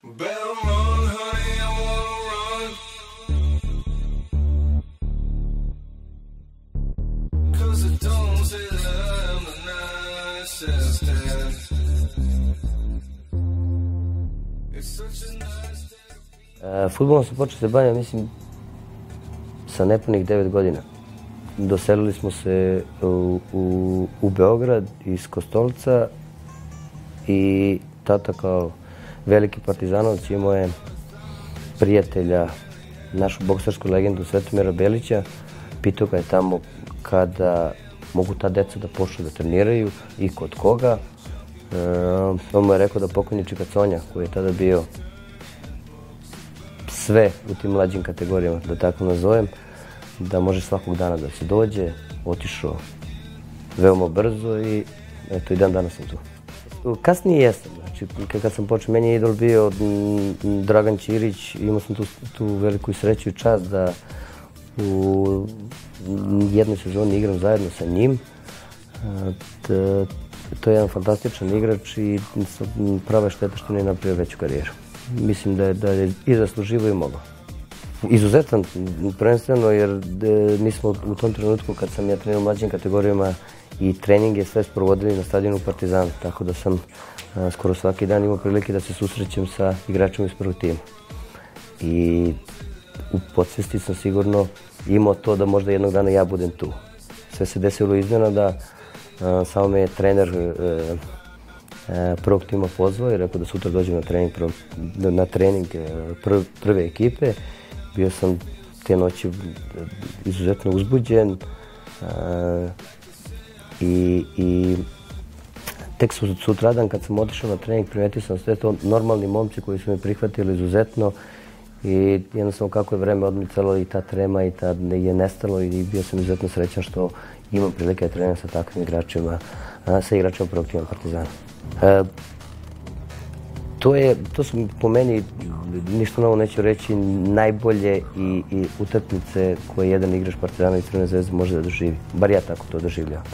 Better run, honey, I wanna run. 'Cause I don't say that I'm the nicest dad. It's such a nice day. Fudbalom sam počeo se baviti, mislim, sa nepunih 9 godina. Doselili smo se u Beograd iz Kostolca i tata kao veliki partizanovac imao je prijatelja, našu boksarsku legendu Svetomira Belića. Pitao ga je tamo kada mogu ta deca da počnu da treniraju i kod koga. On mu je rekao da pokojni Čika Conja, koji je tada bio sve u tim mlađim kategorijama, da tako nazovem, da može svakog dana da se dođe. Otišao veoma brzo i eto, i dan danas sam tu. Kasnije jesam, znači kad sam počeo, meni je idol bio Dragan Ćirić, imao sam tu veliku sreću i čast da u jednoj sezoni igram zajedno sa njim. To je jedan fantastičan igrač i prava šteta što nije napravio veću karijeru. Mislim da je i zasluživao i mogao. Izuzetan, prvenstveno, jer mi smo u tom trenutku kad sam ja trenirao u mlađim kategorijama i treninge sve sprovodili na stadionu Partizana, tako da sam skoro svaki dan imao prilike da se susrećem sa igračima iz prvog tima. I u podsvesti sam sigurno imao to da možda jednog dana ja budem tu. Sve se desilo iznenada, samo me je trener prvog tima pozvao i rekao da sutra dođem na trening prve ekipe. Bio sam te noći izuzetno uzbuđen i tek sutradan kad sam otišao na trening primetio sam sve to normalni momci koji su me prihvatili izuzetno i jednostavno kako je vreme odmicalo i ta trema i ta je nestalo i bio sam izuzetno srećan što imam prilike da treniram sa takvim igračima, sa igračima prvog tima Partizana. To su po meni, ništa novo neću reći, najbolje i utakmice koje jedan igrač Partizana i Crvene zvezde može da doživi. Bar ja tako to doživljavam.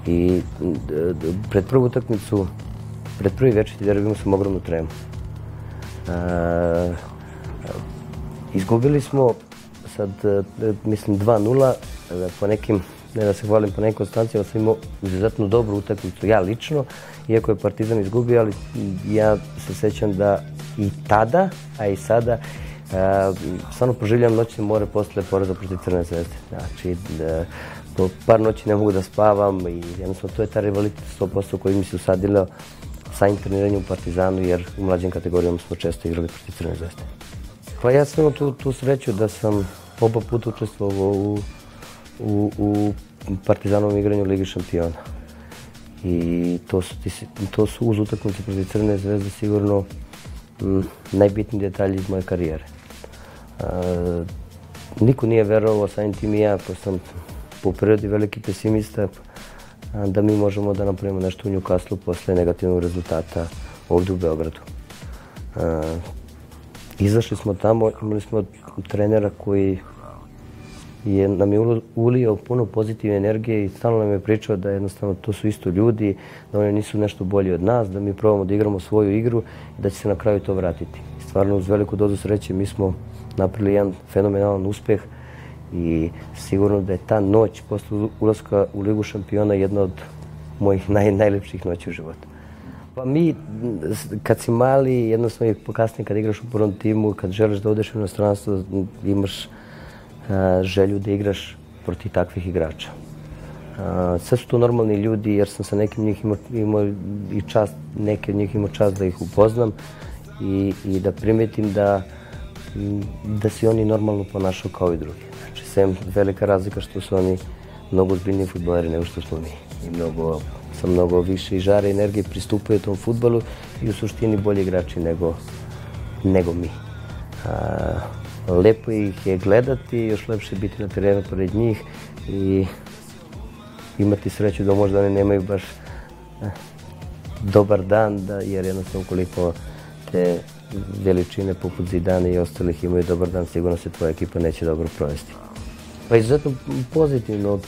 I pred prvu utakmicu, pred prvi večiti derbi imao sam ogromnu tremu. Izgubili smo sad, mislim, 2-0, po nekim, ne da se hvalim, po nekim konstancijama sam imao izuzetno dobru utakmicu, ja lično, iako je Partizan izgubio, ali ja se sećam da i tada, a i sada, stvarno proživljam noćne more posle poraza protiv Crvene zvezde. Znači, po par noći ne mogu da spavam i jednostavno to je ta rivalitet 100% koji mi se usadila sa treniranjem u Partizanu, jer u mlađim kategorijama smo često igrali protiv Crvene zvezde. Pa ja sam imao tu sreću da sam oba puta učestvovao u Partizanovom igranju Ligi šampiona. I to su uz utakmice protiv Crvene zvezde sigurno najbitniji detalji iz moje karijere. Niko nije verovao, samim tim i ja, ko sam po prirodi veliki pesimista, da mi možemo da napravimo nešto u Newcastle posle negativnog rezultata ovdje u Beogradu. Izašli smo tamo, imali smo trenera koji nam je ulio puno pozitivne energije i stalno nam je pričao da jednostavno to su isto ljudi, da oni nisu nešto bolji od nas, da mi probamo da igramo svoju igru i da će se na kraju to vratiti. Stvarno, uz veliku dozu sreće mi smo napravili jedan fenomenalan uspeh i sigurno da je ta noć posle ulaska u Ligu šampiona jedna od mojih najlepših noći u životu. Pa mi, kad si mali, jednostavno i kasnije kad igraš u prvom timu, kad želiš da odeš u inostranstvo, imaš želju da igraš protiv takvih igrača. Sve su to normalni ljudi, jer sam sa nekim njih imao i čast, neke od njih imao čast da ih upoznam i da primetim da se oni normalno ponašaju kao i drugi. Znači, sem velika razlika što su oni mnogo ozbiljniji fudbaleri nego što smo mi. I sa mnogo više i žare i energije pristupaju tom fudbalu i u suštini bolji igrači nego mi. Lepo ih je gledati, još lepše biti na terenu pored njih i imati sreću da možda oni nemaju baš dobar dan, jer jednostavno ukoliko te veličine poput Zidane i ostalih imaju dobar dan, sigurno se tvoja ekipa neće dobro provesti. Pa izuzetno pozitivno.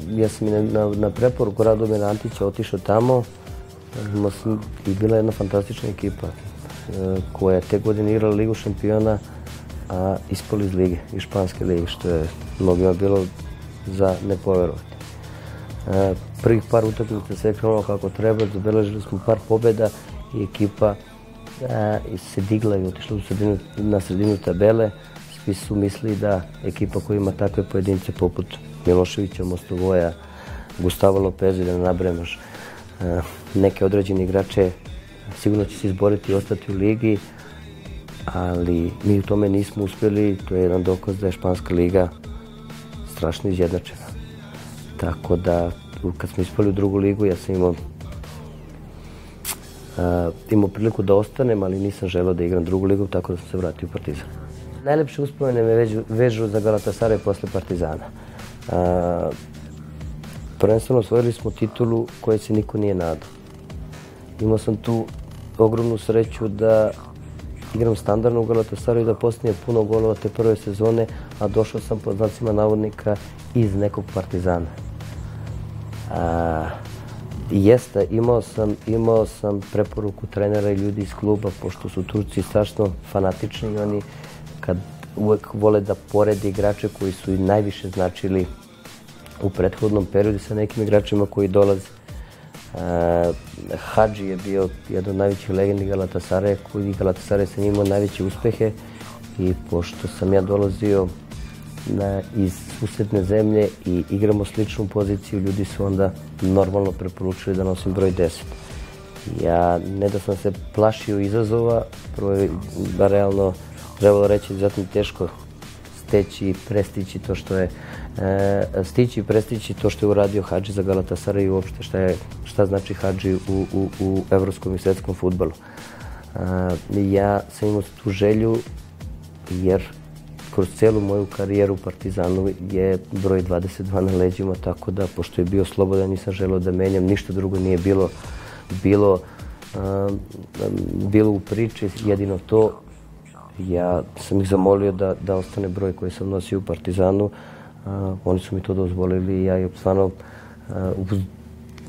Ja sam na preporuku Radomira Antića otišao tamo i bila jedna fantastična ekipa. koja je te godine igrala Ligu šampiona, a ispali iz lige, iz španske lige, što je mnogima bilo za ne poverovati. Prvih par utakmica se krenulo kako treba, zabeležili smo par pobjeda i ekipa se digla i otišla na sredinu tabele. Svi su mislili da ekipa koja ima takve pojedince poput Miloševića, Mostovoja, Gustavo Lopeza, da nabremaš neke određene igrače, sigurno će se izboriti i ostati u ligi, ali mi u tome nismo uspjeli. To je jedan dokaz da je španska liga strašno izjednačena. Tako da, kad smo ispali u drugu ligu, ja sam imao priliku da ostanem, ali nisam želeo da igram drugu ligu, tako da sam se vratio u Partizan. Najlepše uspomene me vežu za Galatasaray posle Partizana. Prvenstveno osvojili smo titulu koje se niko nije nadao. Imao sam tu ogromnu sreću da igram standardno u Galatasarayu i da postigne puno golova te prve sezone, a došao sam pod znacima navodnika iz nekog Partizana. Jeste, imao sam preporuku trenera i ljudi iz kluba, pošto su Turci strašno fanatični i oni kad uvek vole da porede igrače koji su i najviše značili u prethodnom periodu sa nekim igračima koji dolaze. Hadži je bio jedan od najvećih legendi Galatasaraya, koji Galatasaray sa njim imao najveće uspehe, i pošto sam ja dolazio iz susedne zemlje i igramo sličnu poziciju, ljudi su onda normalno preporučili da nosim broj 10. Ja ne da sam se plašio izazova, prvo je realno trebalo reći da je teško stići i prestići to što je uradio Hadži za Galatasaray i uopšte šta znači Hadži u evropskom i svetskom fudbalu. Ja sam imao tu želju jer kroz celu moju karijeru u Partizanu je broj 22 na leđima, tako da, pošto je bio slobodan, nisam želeo da menjam, ništa drugo nije bilo u priči, jedino to. Ja sam ih zamolio da ostane broj koji sam nosio u Partizanu. Oni su mi to dozvolili i ja stvarno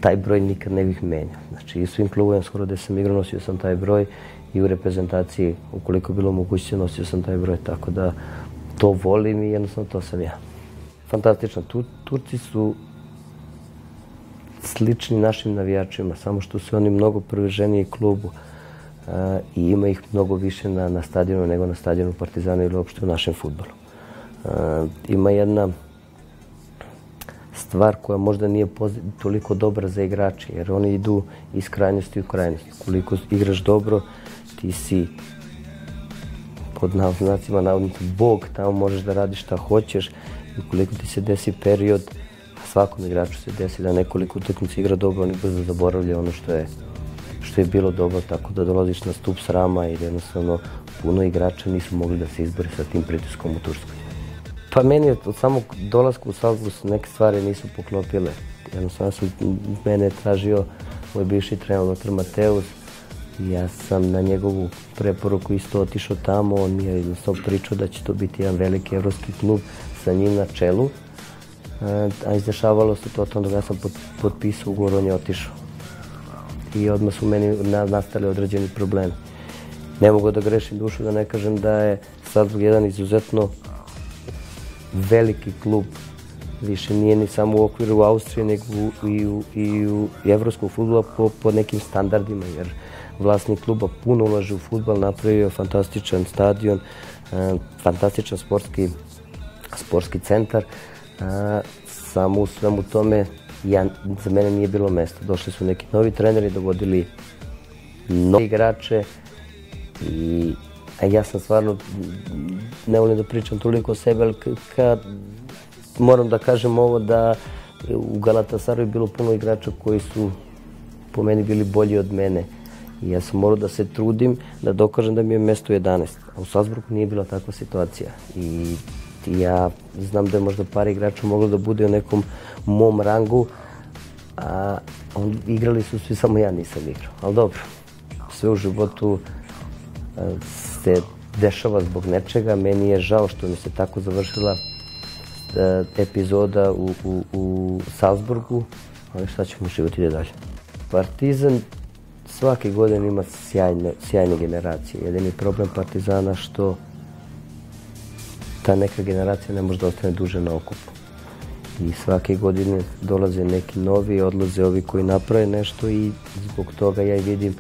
taj broj nikad ne bih menjao. Znači, i u svim klubovima skoro gde sam igrao nosio sam taj broj i u reprezentaciji, ukoliko je bilo moguće, nosio sam taj broj, tako da to volim i jednostavno to sam ja. Fantastično. Turci su slični našim navijačima, samo što su oni mnogo privrženiji klubu i ima ih mnogo više na stadionu nego na stadionu Partizana ili uopšte u našem fudbalu. Ima jedna stvar koja možda nije toliko dobra za igrače, jer oni idu iz krajnosti u krajnost. Koliko igraš dobro, ti si pod znacima navodnika Bog, tamo možeš da radiš šta hoćeš. I koliko ti se desi period, a svakom igraču se desi da nekoliko utakmica igra dobro, oni brzo zaboravljaju ono što je bilo dobro, tako da dolaziš na stup srama i jednostavno puno igrača nisu mogli da se izbore sa tim pritiskom u Turskoj. Pa meni je od samog dolaska u Salzburg neke stvari nisu poklopile. Jednostavno mene je tražio moj bivši trener Lothar Matthäus. Ja sam na njegovu preporuku isto otišao tamo, on mi je jednostavno pričao da će to biti jedan veliki evropski klub sa njim na čelu. A izdešavalo se to, onda ja sam potpisao ugovor, on je otišao. I odmah su meni nastali određeni problemi. Ne mogu da grešim dušu da ne kažem da je Salzburg jedan izuzetno veliki klub. Više nije ni samo u okviru Austrije, nego i u evropskog fudbala po nekim standardima, jer vlasnik kluba puno ulaže u fudbal, napravio je fantastičan stadion, fantastičan sportski centar. Samo u svemu tome za mene nije bilo mesta. Došli su neki novi treneri, dovodili nove igrače i ja sam stvarno, ne volim da pričam toliko o sebi, ali kad moram da kažem ovo da u Galatasarayu je bilo puno igrača koji su po meni bili bolji od mene. I ja sam morao da se trudim da dokažem da mi je mesto 11. A u Salzburgu nije bila takva situacija. I ja znam da je možda par igrača moglo da bude u nekom mom rangu, a igrali su svi, samo ja nisam igrao. Ali dobro, sve u životu se dešava zbog nečega. Meni je žao što mi se tako završila epizoda u Salzburgu, ali šta ćemo, život ide dalje. Partizan svake godine ima sjajne generacije. Jedini problem Partizana što ta neka generacija ne može da ostane duže na okupu. I svake godine dolaze neki novi, odlaze ovi koji naprave nešto i zbog toga ja i vidim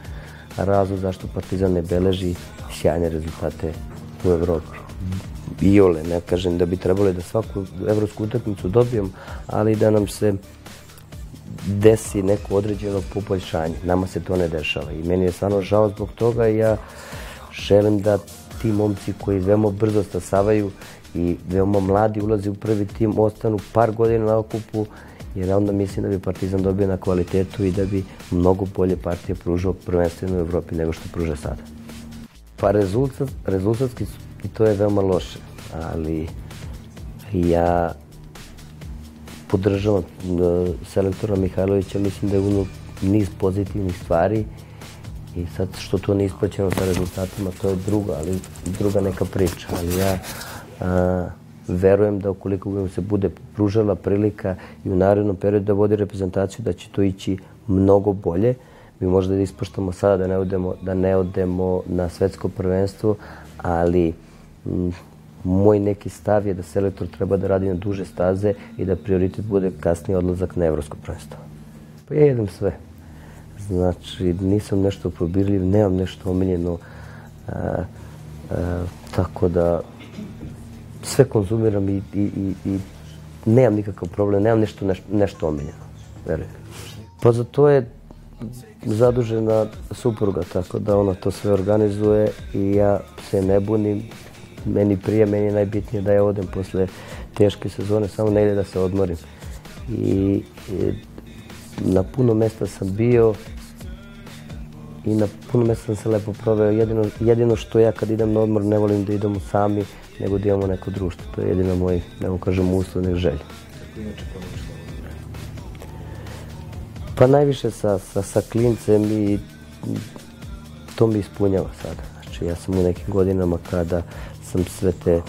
razlog zašto Partizan ne beleži sjajne rezultate u Evropi. Iole, ne kažem da bi trebalo da svaku evropsku utakmicu dobijemo, ali da nam se desi neko određeno poboljšanje. Nama se to ne dešava i meni je stvarno žao zbog toga i ja želim da ti momci koji veoma brzo stasavaju i veoma mladi ulaze u prvi tim, ostanu par godina na okupu, jer onda mislim da bi Partizan dobio na kvalitetu i da bi mnogo bolje partije pružao prvenstveno u Evropi nego što pruža sada. Pa rezultatski i to je veoma loše, ali ja podržavam selektora Mihajlovića, mislim da je unio niz pozitivnih stvari i sad što to ne isplaćeno sa rezultatima, to je druga neka priča, ali ja verujem da ukoliko mu se bude pružala prilika i u narednom periodu da vodi reprezentaciju, da će to ići mnogo bolje. Mi možda da ispoštamo sada da ne odemo na svetsko prvenstvo, ali moj neki stav je da selektor treba da radi na duže staze i da prioritet bude kasnije odlazak na evropsko prvenstvo. Pa ja jedem sve. Znači, nisam nešto probirljiv, nemam nešto omiljeno, tako da sve konzumiram i nemam nikakav problem, nemam nešto omiljeno. Pa za to je zadužena supruga, tako da ona to sve organizuje i ja se ne bunim. Meni je najbitnije da ja odem posle teške sezone, samo negdje da se odmorim. I na puno mesta sam bio i na puno mesta sam se lepo proveo. Jedino što ja kad idem na odmor ne volim da idemo sami, nego da imamo neko društvo. To je jedino moj, da vam kažem, uslov, nek želja. Kako inače provodiš slobodno vreme? Pa najviše sa klincem i to mi ispunjava sada. Znači ja sam u nekim godinama kada sam sve te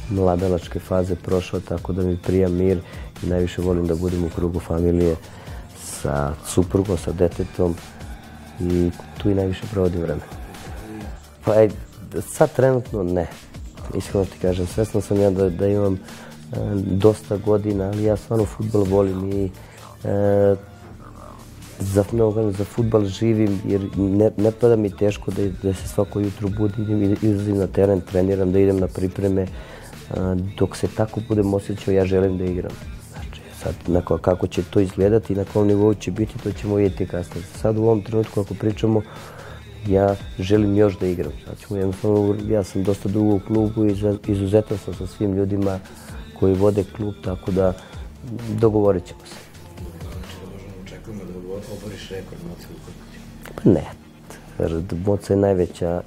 mladalačke faze prošao, tako da mi prija mir i najviše volim da budem u krugu familije sa suprugom, sa detetom i tu i najviše provodim vreme. Pa sad trenutno ne. Iskreno ti kažem, svestan sam ja da imam dosta godina, ali ja stvarno fudbal volim i za fudbal živim, jer ne pada mi teško da se svako jutro budim i izlazim na teren, treniram, da idem na pripreme. Dok se tako budem osjećao, ja želim da igram. Znači, sad kako će to izgledati i na kom nivou će biti, to ćemo vidjeti kasnije. Sad u ovom trenutku, ako pričamo, ja želim još da igram. Ja sam dosta dugo u klubu i izuzetan sam sa svim ljudima koji vode klub, tako da dogovorit ćemo se. Znači da možemo očekujemo da oboriš rekord Moce Vukovića? Pa ne. Moca je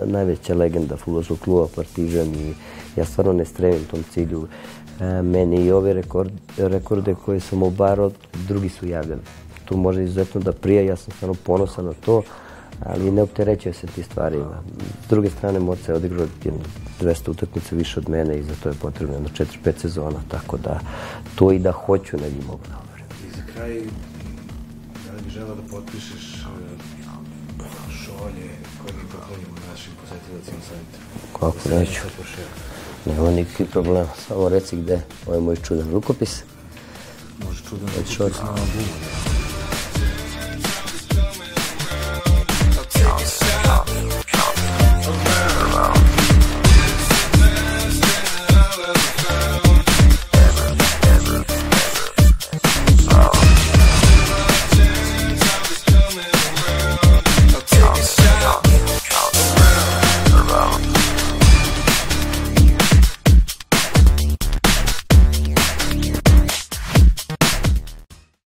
najveća legenda fudbalskog kluba Partizan i ja stvarno ne stremim tom cilju. Meni i ove rekorde koje sam obarao, drugi su javljali. Tu može izuzetno da prija, ja sam stvarno ponosan na to, ali ne opterećuje se ti stvarima. S druge strane, Moca je odigrao 200 utakmica više od mene i za to je potrebno 4-5 sezona, tako da to i da hoću ne bi mogu da obarim. I za kraj, da li bi želeo da potpišeš šolje koje mi poklonimo našim posetiocima sajta? Kako neću. Nema nikakvih problema, samo reci gde. Ovo je moj čudan rukopis. Može čudan rukopis na albumu.